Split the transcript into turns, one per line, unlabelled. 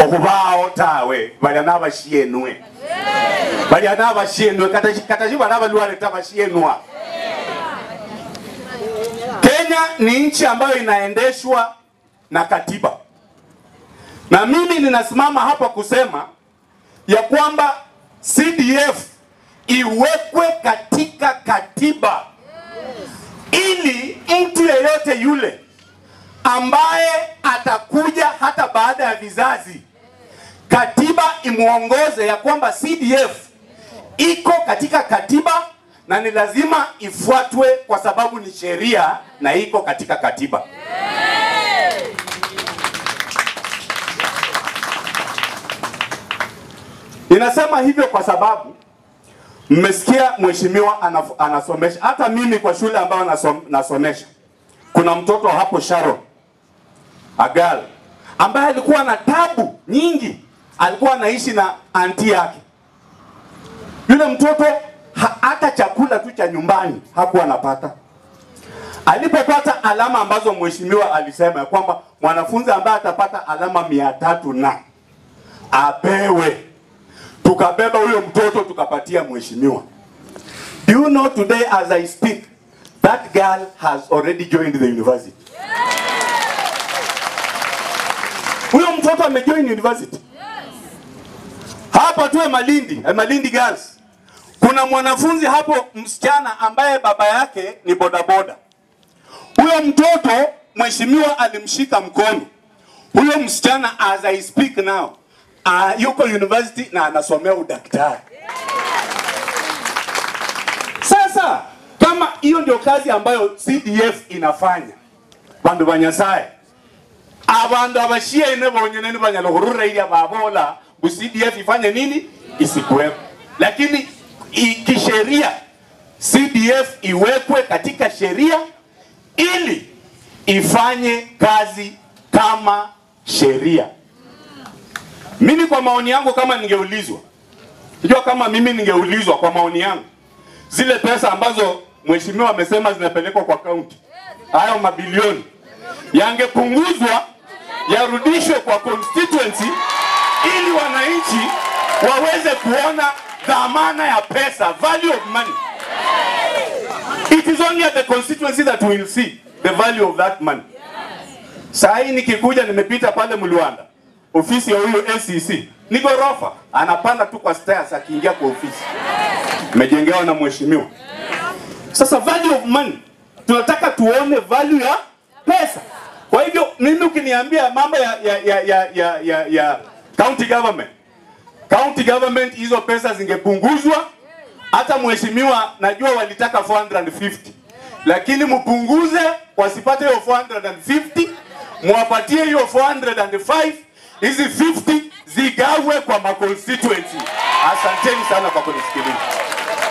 okubao tawe bali n'abashienwe bali n'abashienwe katashi bana balwale tabashienwa. Kenya ni nchi ambayo inaendeshwa na katiba, na mimi ninasimama hapa kusema ya kwamba CDF iwekwe katika katiba ili mtu yeyote yule ambaye atakuja hata baada ya vizazi, katiba imuongoze ya kwamba CDF iko katika katiba na ni lazima ifuatwe kwa sababu ni sheria na iko katika katiba. Ninasema hivyo kwa sababu mmesikia mheshimiwa anasomesha. Hata mimi kwa shule ambayo nasomesha, kuna mtoto hapo Sharon Agal ambaye alikuwa na tabu nyingi, alikuwa anaishi na aunti yake. Yule mtoto hata chakula tu cha nyumbani hakuwa anapata. Alipopata alama ambazo mheshimiwa alisema kwamba mwanafunzi ambaye atapata alama 300 na apewe, tukabeba huyo mtoto tukapatia mheshimiwa. Do you know today as I speak, that girl has already joined the university. Huyo mtoto amejoin university. Hapa tu Malindi Girls, kuna mwanafunzi hapo msichana ambaye baba yake ni bodaboda. Huyo mtoto mheshimiwa alimshika mkono. Huyo msichana as I speak now yuko university na anasomea udaktari. Sasa kama hiyo ndio kazi ambayo CDF inafanya, bandu banyasaye abantu abashie ine bonyene banyalohurura ile babola bu CDF ifanye nini isikuwepo. Lakini kisheria CDF iwekwe katika sheria ili ifanye kazi kama sheria. Mimi kwa maoni yangu, kama ningeulizwa, unajua kama mimi ningeulizwa kwa maoni yangu, zile pesa ambazo mheshimiwa amesema zinapelekwa kwa kaunti, hayo mabilioni yangepunguzwa yarudishwe kwa constituency ili wananchi waweze kuona dhamana ya pesa, value of money. It is only at the constituency that we will see the value of that money. Sahi nikikuja nimepita pale Mluanda, ofisi ya huyo NCC, ni gorofa, anapanda tu kwa stairs akiingia kwa ofisi. Mejengewa na mheshimiwa. Sasa value of money, tunataka tuone value ya pesa. Kwa hivyo mimi ukiniambia mambo ya county government hizo pesa zingepunguzwa. Hata mheshimiwa najua walitaka 450, lakini mpunguze wasipate hiyo 450, muwapatie hiyo 405, hizi 50 zigawe kwa ma constituency. Asanteni sana kwa kunisikiliza.